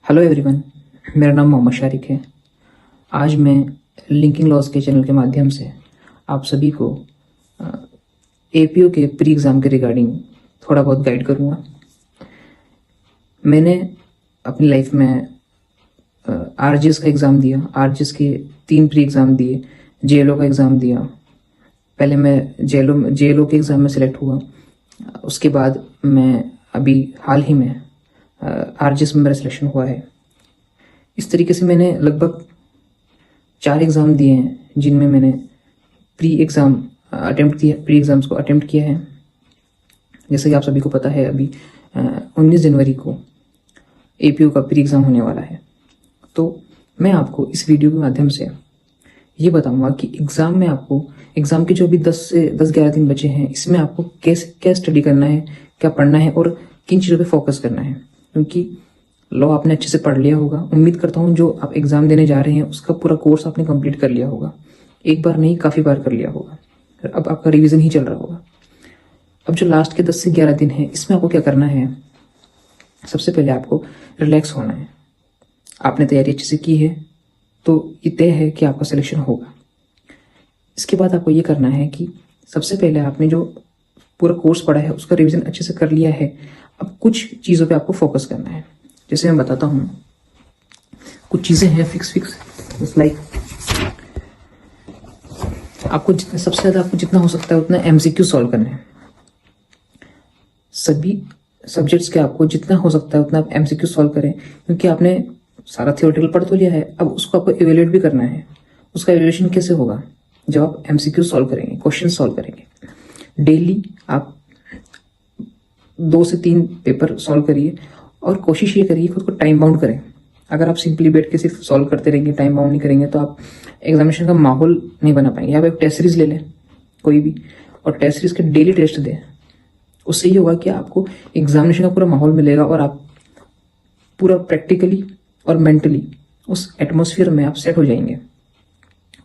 Hello everyone, मेरा नाम मोहम्मद शारिक है। आज मैं लिंकिंग लॉस के चैनल के माध्यम से आप सभी को एपीओ के प्री एग्ज़ाम के रिगार्डिंग थोड़ा बहुत गाइड करूँगा। मैंने अपनी लाइफ में आरजीएस का एग्ज़ाम दिया, आरजीएस के 3 प्री एग्ज़ाम दिए, जेएलओ का एग्ज़ाम दिया। पहले मैं जेएलओ के एग्ज़ाम में सेलेक्ट हुआ, उसके बाद मैं अभी हाल ही में आरजीएस में मेरा सिलेक्शन हुआ है। इस तरीके से मैंने लगभग 4 एग्ज़ाम दिए हैं जिनमें मैंने प्री एग्ज़ाम्स को अटेम्प्ट किया है। जैसे कि आप सभी को पता है, अभी 19 जनवरी को एपीओ का प्री एग्ज़ाम होने वाला है। तो मैं आपको इस वीडियो के माध्यम से ये बताऊंगा कि एग्ज़ाम में आपको एग्ज़ाम के जो अभी 10-11 दिन बचे हैं, इसमें आपको क्या स्टडी करना है, क्या पढ़ना है और किन चीज़ों पे फोकस करना है। क्योंकि लॉ आपने अच्छे से पढ़ लिया होगा, उम्मीद करता हूँ जो आप एग्ज़ाम देने जा रहे हैं उसका पूरा कोर्स आपने कंप्लीट कर लिया होगा। एक बार नहीं, काफ़ी बार कर लिया होगा। अब आपका रिवीजन ही चल रहा होगा। अब जो लास्ट के 10 से 11 दिन है, इसमें आपको क्या करना है, सबसे पहले आपको रिलैक्स होना है। आपने तैयारी अच्छे से की है तो ये तय है कि आपका सिलेक्शन होगा। इसके बाद आपको ये करना है कि सबसे पहले आपने जो पूरा कोर्स पढ़ा है उसका रिवीजन अच्छे से कर लिया है। अब कुछ चीज़ों पे आपको फोकस करना है। जैसे मैं बताता हूँ, कुछ चीज़ें हैं फिक्स लाइक आपको सबसे ज़्यादा आपको जितना हो सकता है उतना एमसीक्यू सॉल्व करना है। सभी सब्जेक्ट्स के आपको जितना हो सकता है उतना आप एमसीक्यू सॉल्व करें, क्योंकि आपने सारा थियोरेटिकल पढ़ तो लिया है। अब उसको आपको इवेल्युएट भी करना है। उसका इवेल्युएशन कैसे होगा, जब आप एमसीक्यू सॉल्व करेंगे, क्वेश्चन सॉल्व करेंगे। डेली आप 2 से 3 पेपर सॉल्व करिए और कोशिश ये करिए खुद को टाइम बाउंड करें। अगर आप सिंपली बैठ के सिर्फ सॉल्व करते रहेंगे, टाइम बाउंड नहीं करेंगे, तो आप एग्जामिनेशन का माहौल नहीं बना पाएंगे। आप एक टेस्ट सीरीज ले लें कोई भी, और टेस्ट सीरीज के डेली टेस्ट दें। उससे ये होगा कि आपको एग्जामिनेशन का पूरा माहौल मिलेगा और आप पूरा प्रैक्टिकली और मेंटली उस एटमोसफियर में आप सेट हो जाएंगे।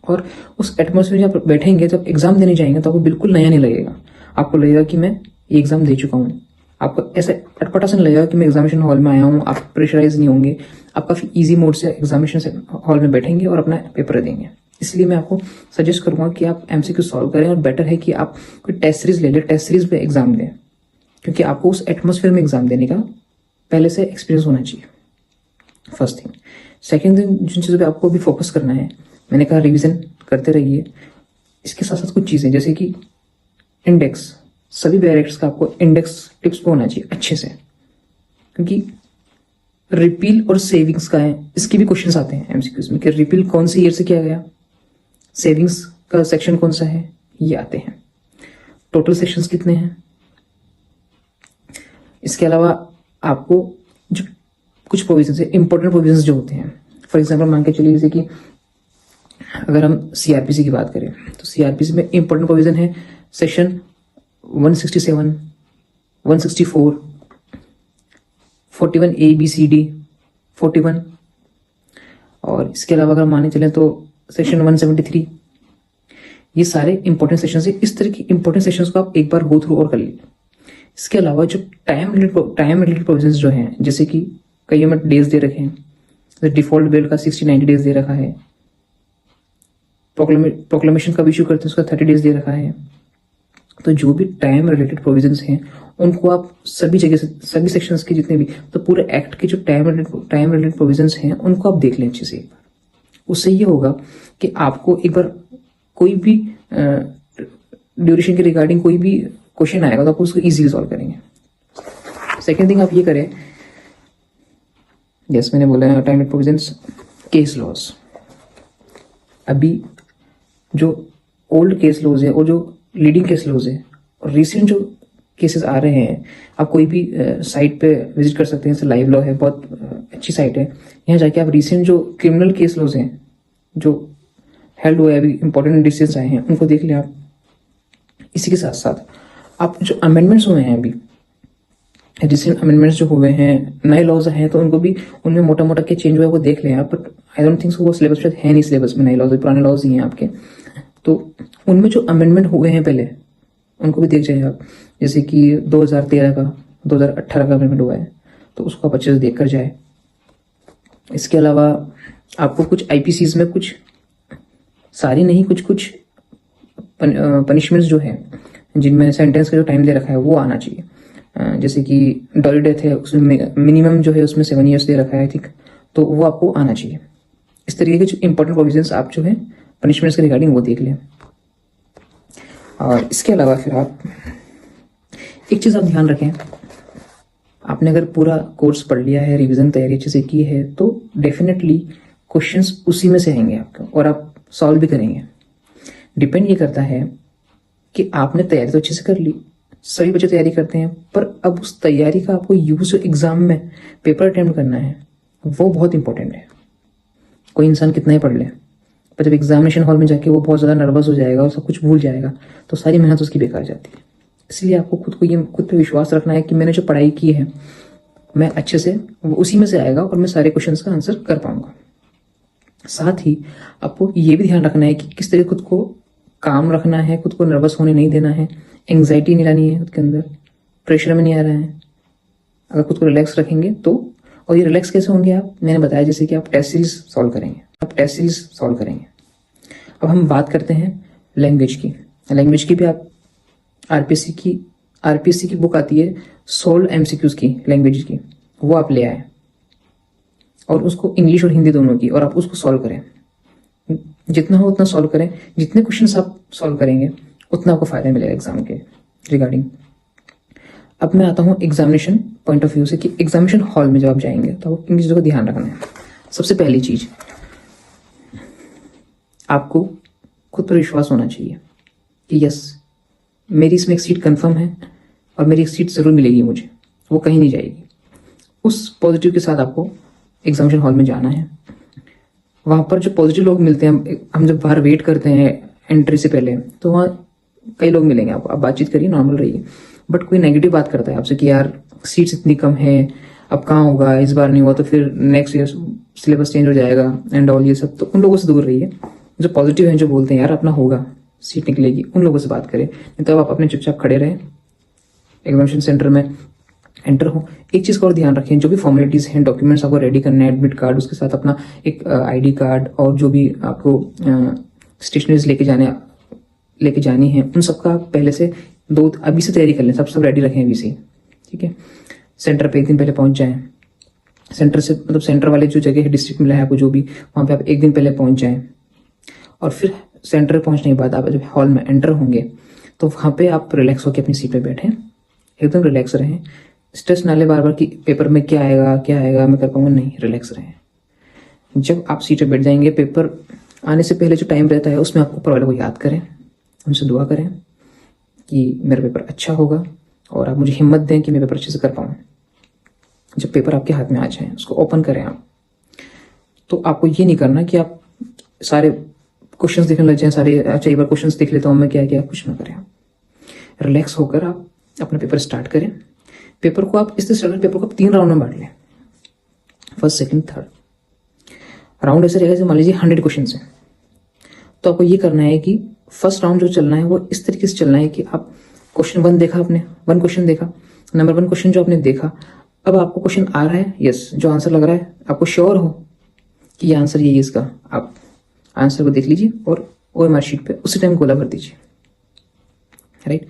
और उस एटमोसफियर में आप बैठेंगे, जब एग्जाम देने जाएंगे तो आपको बिल्कुल नया नहीं लगेगा। आपको लगेगा कि मैं ये एग्जाम दे चुका हूँ। आपको ऐसा अटपटा सा नहीं लगेगा कि मैं एग्जामिनेशन हॉल में आया हूँ। आप प्रेशराइज नहीं होंगे। आप काफ़ी इजी मोड से एग्जामिनेशन हॉल में बैठेंगे और अपना पेपर देंगे। इसलिए मैं आपको सजेस्ट करूंगा कि आप एमसीक्यू सॉल्व करें, और बेटर है कि आप कोई टेस्ट सीरीज ले लें, टेस्ट सीरीज पे एग्जाम दें, क्योंकि आपको उस एटमोसफियर में एग्जाम देने का पहले से एक्सपीरियंस होना चाहिए। First thing. सेकेंड थिंग, जिन चीज़ों पर आपको भी फोकस करना है, मैंने कहा रिविजन करते रहिए। इसके साथ साथ कुछ चीज़ें जैसे कि इंडेक्स, सभी डायरेक्ट्स का आपको इंडेक्स टिप्स पे होना चाहिए अच्छे से, क्योंकि रिपील और सेविंग्स का है, इसके भी क्वेश्चंस आते हैं एमसीक्यूज में कि रिपील कौन से ईयर से किया गया, सेविंग्स का सेक्शन कौन सा है, ये आते हैं। टोटल सेक्शंस कितने हैं। इसके अलावा आपको जो कुछ प्रोविजंस है, इंपॉर्टेंट प्रोविजंस जो होते हैं, फॉर एग्जाम्पल मान के चलिए जैसे कि अगर हम सीआरपीसी की बात करें तो सीआरपीसी में इंपॉर्टेंट प्रोविजन है सेक्शन 167, 164, 41 ABCD, 41, और इसके अलावा अगर माने चलें तो सेक्शन 173। ये सारे इंपॉर्टेंट सेक्शंस है। इस तरह के इंपॉर्टेंट सेक्शंस को आप एक बार गो थ्रू और कर लीजिए। इसके अलावा जो टाइम रिलेटेड प्रोविजंस जो हैं, जैसे कि कई में डेज दे रखे हैं, डिफॉल्ट बेल का 60-90 डेज दे रखा है, प्रोक्लेमेशन का इशू करते हैं उसका 30 डेज दे रखा है। तो जो भी टाइम रिलेटेड प्रोविजंस हैं उनको आप सभी जगह से, सभी सेक्शंस के जितने भी, तो पूरे एक्ट के जो टाइम रिलेटेड प्रोविजंस हैं उनको आप देख लें अच्छे से एक बार। उससे ये होगा कि आपको एक बार कोई भी ड्यूरेशन के रिगार्डिंग कोई भी क्वेश्चन आएगा तो आप उसको इजीली सॉल्व करेंगे। सेकेंड थिंग आप ये करें, जैसे मैंने बोला है time related provisions, case laws. अभी जो ओल्ड केस लॉज है और जो लीडिंग केस लॉज है और रिसेंट जो केसेस आ रहे हैं, आप कोई भी साइट पे विजिट कर सकते हैं। जैसे लाइव लॉ है, बहुत अच्छी साइट है। यहाँ जाके आप रिसेंट जो क्रिमिनल केस लॉज हैं जो हेल्ड हुए, अभी इंपॉर्टेंट डिसीजंस आए हैं, उनको देख लें आप। इसी के साथ साथ आप जो अमेंडमेंट्स हुए हैं, अभी रिसेंट अमेंडमेंट्स जो हुए हैं, नए लॉज हैं, तो उनको भी, उनमें मोटा मोटा क्या चेंज हुआ है वो देख लें आप। बट आई डोंट थिंक वो सिलेबस शायद है नहीं, सिलेबस में नए लॉज, पुराने लॉज ही हैं आपके। तो उनमें जो अमेंडमेंट हुए हैं पहले, उनको भी देख जाइए आप। जैसे कि 2013 का, 2018 का अमेंडमेंट हुआ है, तो उसको आप अच्छे से देख कर जाए। इसके अलावा आपको कुछ आईपीसीज में कुछ सारी नहीं कुछ कुछ पनिशमेंट्स जो है जिनमें सेंटेंस का जो टाइम दे रखा है वो आना चाहिए। जैसे कि डॉली डेथ है उसमें मिनिमम जो है उसमें 7 ईयर्स दे रखा है, ठीक, तो वो आपको आना चाहिए। इस तरीके के जो इंपॉर्टेंट प्रोविजंस आप जो है पनिशमेंट्स के रिगार्डिंग वो देख लें। और इसके अलावा फिर आप एक चीज़ आप ध्यान रखें, आपने अगर पूरा कोर्स पढ़ लिया है, रिवीजन तैयारी अच्छे से की है, तो डेफिनेटली क्वेश्चंस उसी में से आएंगे आपको और आप सॉल्व भी करेंगे। डिपेंड ये करता है कि आपने तैयारी तो अच्छे से कर ली, सभी बच्चे तैयारी करते हैं, पर अब उस तैयारी का आपको यूज एग्जाम में पेपर अटेम्प्ट करना है, वो बहुत इंपॉर्टेंट है। कोई इंसान कितना ही पढ़ ले, पर जब एग्जामिनेशन हॉल में जाके वो बहुत ज़्यादा नर्वस हो जाएगा और सब कुछ भूल जाएगा तो सारी मेहनत उसकी बेकार जाती है। इसलिए आपको खुद पे विश्वास रखना है कि मैंने जो पढ़ाई की है मैं अच्छे से वो उसी में से आएगा और मैं सारे क्वेश्चंस का आंसर कर पाऊंगा। साथ ही आपको ये भी ध्यान रखना है कि किस तरह खुद को काम रखना है, खुद को नर्वस होने नहीं देना है, एंग्जाइटी नहीं लानी है खुद के अंदर, प्रेशर में नहीं आ रहा है। अगर खुद को रिलैक्स रखेंगे तो, और ये रिलैक्स कैसे होंगे आप, मैंने बताया जैसे कि आप टेस्ट सीरीज सॉल्व करेंगे। अब हम बात करते हैं लैंग्वेज की भी आप आरपीएससी की बुक आती है सोल्व एमसीक्यूज की लैंग्वेज की, वो आप ले आए और उसको इंग्लिश और हिंदी दोनों की, और आप उसको सॉल्व करें, जितना हो उतना सॉल्व करें। जितने क्वेश्चन आप सॉल्व करेंगे उतना आपको फायदा मिलेगा एग्जाम के रिगार्डिंग। अब मैं आता हूँ एग्जामिनेशन पॉइंट ऑफ व्यू से कि एग्जामिनेशन हॉल में जब आप जाएंगे तो आपको किन चीज़ों का ध्यान रखना है। सबसे पहली चीज, आपको खुद पर विश्वास होना चाहिए कि यस मेरी इसमें एक सीट कंफर्म है और मेरी एक सीट जरूर मिलेगी मुझे, वो कहीं नहीं जाएगी। उस पॉजिटिव के साथ आपको एग्जामिनेशन हॉल में जाना है। वहाँ पर जो पॉजिटिव लोग मिलते हैं, हम जब बाहर वेट करते हैं एंट्री से पहले, तो वहाँ कई लोग मिलेंगे आपको, आप बातचीत करिए, नॉर्मल रहिए, बट कोई नेगेटिव बात करता है आपसे कि यार सीट्स इतनी कम है, अब कहाँ होगा, इस बार नहीं हुआ तो फिर नेक्स्ट ईयर सिलेबस चेंज हो जाएगा एंड ऑल, ये सब, तो उन लोगों से दूर रहिए। जो पॉजिटिव हैं, जो बोलते हैं यार अपना होगा, सीट निकलेगी, उन लोगों से बात करें। नहीं तो आप अपने चुपचाप खड़े रहें, एग्जामिनेशन सेंटर में एंटर हो। एक चीज़ का और ध्यान रखें, जो भी फॉर्मेलिटीज़ हैं, डॉक्यूमेंट्स आपको रेडी करना है, एडमिट कार्ड, उसके साथ अपना एक आईडी कार्ड और जो भी आपको स्टेशनरीज लेके जानी है, उन सबका पहले से अभी से तैयारी कर लें, सब रेडी रखें अभी से, ठीक है। सेंटर पे एक दिन पहले पहुंच जाएं, सेंटर से मतलब सेंटर वाले जो जगह है, डिस्ट्रिक्ट मिला है आपको जो भी, वहाँ पे आप एक दिन पहले पहुंच जाएं। और फिर सेंटर पहुंचने के बाद आप जब हॉल में एंटर होंगे तो वहाँ पे आप रिलैक्स होकर अपनी सीट पे बैठें, एकदम रिलैक्स रहें, स्ट्रेस ना ले बार बार कि पेपर में क्या आएगा मैं कर पाऊंगा, नहीं, रिलैक्स रहें। जब आप सीट पे बैठ जाएंगे, पेपर आने से पहले जो टाइम रहता है उसमें आप ऊपर वाले को याद करें, उनसे दुआ करें कि मेरा पेपर अच्छा होगा और आप मुझे हिम्मत दें कि मैं पेपर अच्छे से कर पाऊँ। जब पेपर आपके हाथ में आ जाए उसको ओपन करें आप, तो आपको ये नहीं करना कि आप सारे क्वेश्चंस देखने लग जाएं, सारे अच्छा एक बार क्वेश्चंस देख लेता हूँ मैं, क्या कुछ ना करें। रिलैक्स होकर आप अपना पेपर स्टार्ट करें। पेपर को आप इस तरह से, पेपर को आप 3 राउंड में बांट लें, फर्स्ट सेकंड थर्ड। राउंड ऐसे रहेगा जैसे मान लीजिए 100 क्वेश्चन है, तो आपको ये करना है कि फर्स्ट राउंड जो चलना है वो इस तरीके से चलना है कि आप क्वेश्चन 1 देखा, आपने 1 क्वेश्चन देखा, नंबर 1 क्वेश्चन जो आपने देखा, अब आपको क्वेश्चन आ रहा है, यस जो आंसर लग रहा है, आपको श्योर हो कि ये आंसर ये इसका, आप आंसर को देख लीजिए और OMR शीट पे उसी टाइम गोला भर दीजिए, राइट।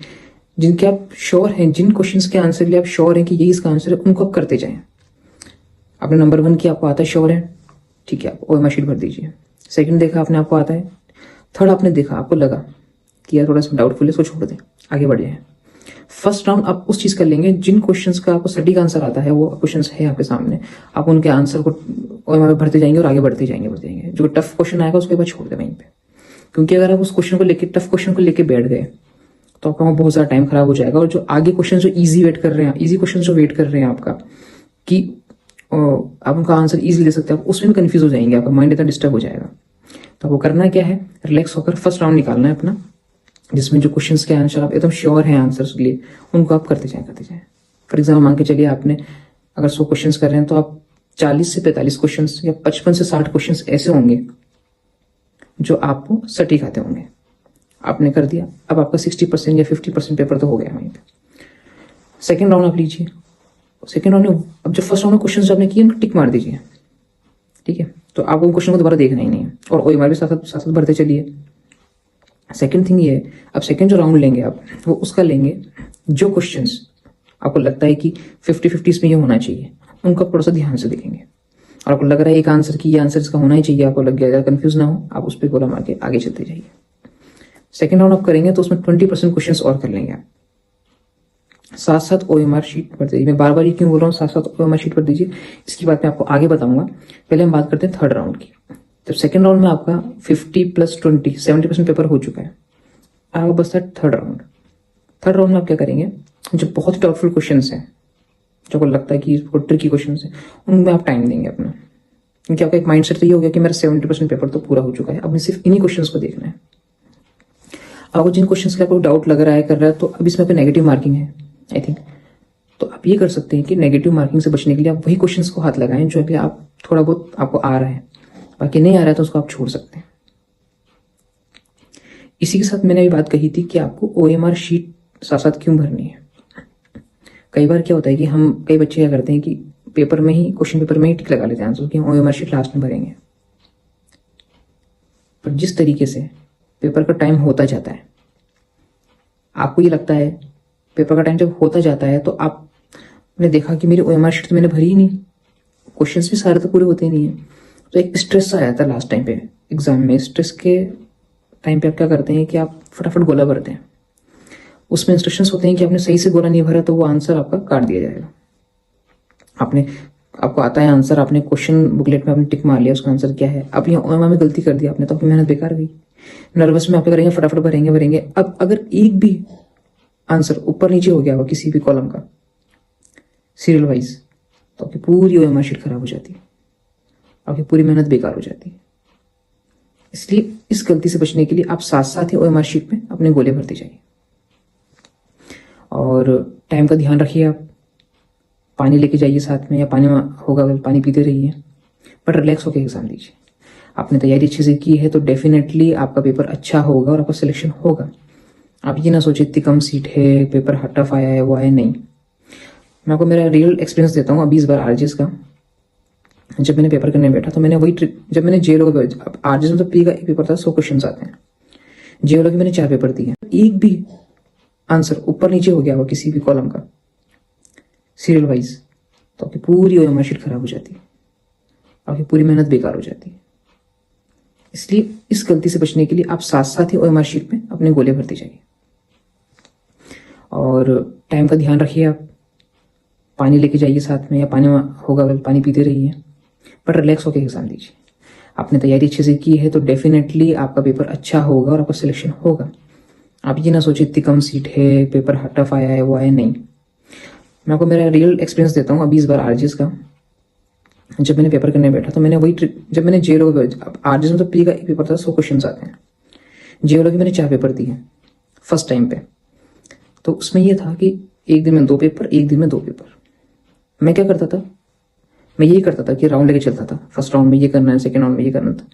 जिनके आप श्योर हैं, जिन क्वेश्चंस के आंसर के लिए आप श्योर हैं कि यही इसका आंसर है, उनको आप करते जाएं। आपने नंबर 1 की आपको आता है, श्योर है, ठीक है, आप OMR शीट भर दीजिए। सेकंड देखा आपने, आपको आता है। थर्ड आपने देखा, आपको लगा कि यार थोड़ा सा डाउटफुल है, इसको छोड़ दें, आगे बढ़ जाए। फर्स्ट राउंड आप उस चीज कर लेंगे जिन क्वेश्चंस का आपको सटीक आंसर आता है, वो क्वेश्चंस है आपके सामने, आप उनके आंसर को OMR में भरते जाएंगे और आगे बढ़ते जाएंगे। जो टफ क्वेश्चन आएगा उसके बाद छोड़ दें वहीं पे, क्योंकि अगर आप उस क्वेश्चन को लेकर, टफ क्वेश्चन को लेकर बैठ गए तो आपका बहुत सारा टाइम खराब हो जाएगा। और जो आगे क्वेश्चन जो इजी वेट कर रहे हैं, इजी क्वेश्चन जो वेट कर रहे हैं आपका, कि आप उनका आंसर इजी दे सकते हैं, आप उसमें भी कंफ्यूज हो जाएंगे, आपका माइंड इतना डिस्टर्ब हो जाएगा। तो आपको करना क्या है, रिलैक्स होकर फर्स्ट राउंड निकालना है अपना, जिसमें जो क्वेश्चंस के आंसर आप एकदम श्योर हैं आंसर्स के लिए, उनको आप करते जाएं। फॉर एग्जाम्पल मान के चलिए आपने अगर 100 क्वेश्चंस कर रहे हैं तो आप 40 से 45 क्वेश्चंस या 55 से 60 क्वेश्चंस ऐसे होंगे जो आपको सटीक आते होंगे, आपने कर दिया। अब आपका 60% या 50% पेपर तो हो गया वहीं पे। सेकेंड राउंड आप लीजिए, सेकेंड राउंड में अब जो फर्स्ट राउंड में क्वेश्चन आपने किए उनको टिक मार दीजिए, ठीक है, तो आपको उन क्वेश्चन को दोबारा देखना ही नहीं है, और OMR भी साथ साथ भरते चलिए। सेकंड थिंग ये है, अब सेकंड जो राउंड लेंगे आप, वो उसका लेंगे जो क्वेश्चंस आपको लगता है कि 50-50 इसमें ये होना चाहिए, उनको थोड़ा सा ध्यान से देखेंगे। और आपको लग रहा है एक आंसर की ये आंसर इसका होना ही चाहिए, आपको लग गया, कंफ्यूज ना हो, आप उस पर गोला मार के आगे चलते जाइए। सेकंड राउंड आप करेंगे तो उसमें 20% क्वेश्चंस और कर लेंगे आप। साथ साथ OMR शीट भर दीजिए। मैं बार बार ये क्यों बोल रहा हूँ साथ साथ OMR शीट भर दीजिए, इसकी बात मैं आपको आगे बताऊंगा। पहले हम बात करते हैं थर्ड राउंड की। जब सेकंड राउंड में आपका 50+20 70% पेपर हो चुका है, आपको बस थर्ड राउंड। थर्ड राउंड में आप क्या करेंगे, जो बहुत ही डाउटफुल क्वेश्चन है, जो आपको लगता है कि बहुत ट्रिकी क्वेश्चन है, उनमें आप टाइम देंगे अपना, क्योंकि आपका एक माइंडसेट तो ये हो गया कि मेरा 70% पेपर तो पूरा हो चुका है, अब मैं सिर्फ इन्हीं क्वेश्चंस को देखना है। आपको जिन क्वेश्चंस का आपको डाउट लग रहा है, कर रहा है, तो अब इसमें आपकी नेगेटिव मार्किंग है आई थिंक, तो आप ये कर सकते हैं कि नेगेटिव मार्किंग से बचने के लिए आप वही क्वेश्चंस को हाथ लगाएं जो कि आप थोड़ा बहुत आपको आ रहा है, बाकी नहीं आ रहा है तो उसको आप छोड़ सकते हैं। इसी के साथ मैंने अभी बात कही थी कि आपको OMR शीट साथ साथ क्यों भरनी है। कई बार क्या होता है कि कई बच्चे क्या करते हैं कि पेपर में ही, क्वेश्चन पेपर में ही टिक लगा लेते हैं आंसर कि हम OMR शीट लास्ट में भरेंगे, पर जिस तरीके से पेपर का टाइम होता जाता है, आपको ये लगता है पेपर का टाइम जब होता जाता है तो आपने देखा कि मेरी OMR शीट तो मैंने भरी ही नहीं, क्वेश्चंस भी सारे तो पूरे होते नहीं है, तो एक स्ट्रेस आ जाता है लास्ट टाइम पे एग्जाम में। स्ट्रेस के टाइम पे आप क्या करते हैं कि आप फटाफट गोला भरते हैं। उसमें इंस्ट्रक्शंस होते हैं कि आपने सही से गोला नहीं भरा तो वो आंसर आपका काट दिया जाएगा। आपको आता है आंसर, आपने क्वेश्चन बुकलेट में आपने टिक मार लिया, उसका आंसर क्या है, अब यहाँ OMR में गलती कर दी आपने, तो आपकी मेहनत बेकार गई। नर्वस में आप क्या करेंगे, फटाफट भरेंगे। अब अगर एक भी आंसर ऊपर नीचे हो गया होगा किसी भी कॉलम का सीरियल वाइज, तो आपकी पूरी OMR शीट खराब हो जाती है, आपकी पूरी मेहनत बेकार हो जाती है। इसलिए इस गलती से बचने के लिए आप साथ साथ ही OMR शीट में अपने गोले भरते जाइए, और टाइम का ध्यान रखिए। आप पानी लेके जाइए साथ में, या पानी होगा पानी पीते रहिए, बट रिलैक्स होकर एग्जाम दीजिए। आपने तैयारी अच्छे से की है तो डेफिनेटली आपका पेपर अच्छा होगा और आपका सिलेक्शन होगा। आप ये ना सोचे इतनी कम सीट है, पेपर टफ आया है, वो है नहीं। मैं आपको मेरा रियल एक्सपीरियंस देता हूँ अभी इस बार RGS का। जब मैंने पेपर करने बैठा तो मैंने वही जब मैंने JLO का, RGS में तो प्री का एक पेपर था, 100 क्वेश्चन आते हैं, JLO के मैंने 4 पेपर दिए, एक भी आंसर ऊपर नीचे हो गया होगा किसी भी कॉलम का सीरियल वाइज, तो आपकी पूरी OMR शीट खराब हो जाती है, आपकी पूरी मेहनत बेकार हो जाती है। इसलिए इस गलती से बचने के लिए आप साथ साथ ही OMR शीट में अपने गोले भरते जाइए, और टाइम का ध्यान रखिए। आप पानी लेके जाइए साथ में, या पानी होगा पानी पीते रहिए, बट रिलैक्स होकर एग्जाम दीजिए। आपने तैयारी अच्छे से की है तो डेफिनेटली आपका पेपर अच्छा होगा और आपका सिलेक्शन होगा। आप ये ना सोचे इतनी कम सीट है, पेपर टफ आया है, वो है नहीं। मैं आपको मेरा रियल एक्सपीरियंस देता हूँ अभी इस बार RGS का। जब मैंने पेपर करने बैठा तो मैंने वही जब मैंने JLO RGS में तो प्री का एक पेपर था, 100 क्वेश्चन आते हैं, JLO के मैंने 4 पेपर दिए फर्स्ट टाइम पे, तो उसमें यह था कि एक दिन में 2 पेपर, एक दिन में 2 पेपर। मैं क्या करता था, मैं यही करता था कि राउंड लेके चलता था, फर्स्ट राउंड में ये करना है, सेकंड राउंड में ये करना था।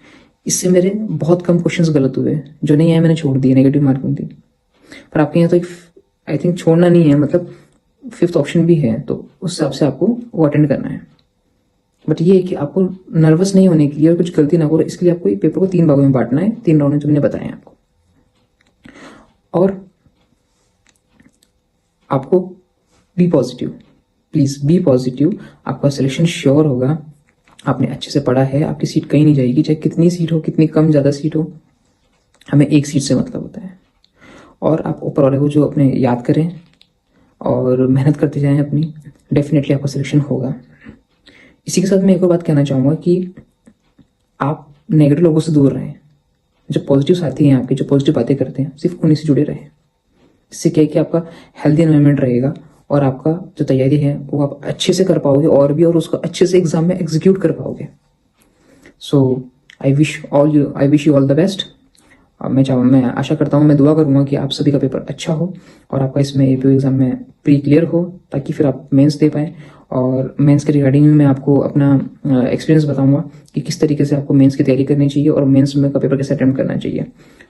इससे मेरे बहुत कम क्वेश्चंस गलत हुए, जो नहीं आए मैंने छोड़ दिए, नेगेटिव मार्किंग थी। पर आपके यहाँ तो एक आई थिंक छोड़ना नहीं है, मतलब 5th ऑप्शन भी है, तो उस हिसाब से आपको वो अटेंड करना है। बट ये है कि आपको नर्वस नहीं होने के लिए और कुछ गलती ना करो, इसके लिए आपको पेपर को 3 भागों में बांटना है, 3 राउंड में जो मैंने बताया आपको। और आपको be positive, please be positive, आपका सिलेक्शन श्योर होगा। आपने अच्छे से पढ़ा है, आपकी सीट कहीं नहीं जाएगी, चाहे कितनी सीट हो, कितनी कम ज्यादा सीट हो, हमें एक सीट से मतलब होता है। और आप ऊपर वाले को जो अपने याद करें और मेहनत करते जाएं अपनी, डेफिनेटली आपका सिलेक्शन होगा। इसी के साथ मैं एक और बात कहना चाहूँगा कि आप नेगेटिव लोगों से दूर रहें। जो पॉजिटिव साथी हैं आपके, जो पॉजिटिव बातें करते हैं, सिर्फ उन्हीं से जुड़े रहें। इससे क्या है कि आपका हेल्दी एनवायरनमेंट रहेगा और आपका जो तैयारी है वो आप अच्छे से कर पाओगे, और उसको अच्छे से एग्जाम में एग्जीक्यूट कर पाओगे। So I wish you all the best. मैं आशा करता हूँ, मैं दुआ करूँगा कि आप सभी का पेपर अच्छा हो और आपका इसमें APO एग्जाम में प्री क्लियर हो, ताकि फिर आप मेंस दे पाएँ। और मेंस के रिगार्डिंग में मैं आपको अपना एक्सपीरियंस बताऊंगा कि किस तरीके से आपको मेंस की तैयारी करनी चाहिए और मेंस में का पेपर कैसे अटेम्प्ट करना चाहिए।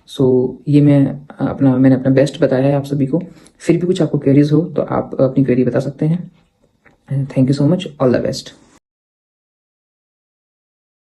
सो ये मैंने अपना बेस्ट बताया है आप सभी को। फिर भी कुछ आपको क्वेरीज हो तो आप अपनी क्वेरी बता सकते हैं। Thank you so much, all the best.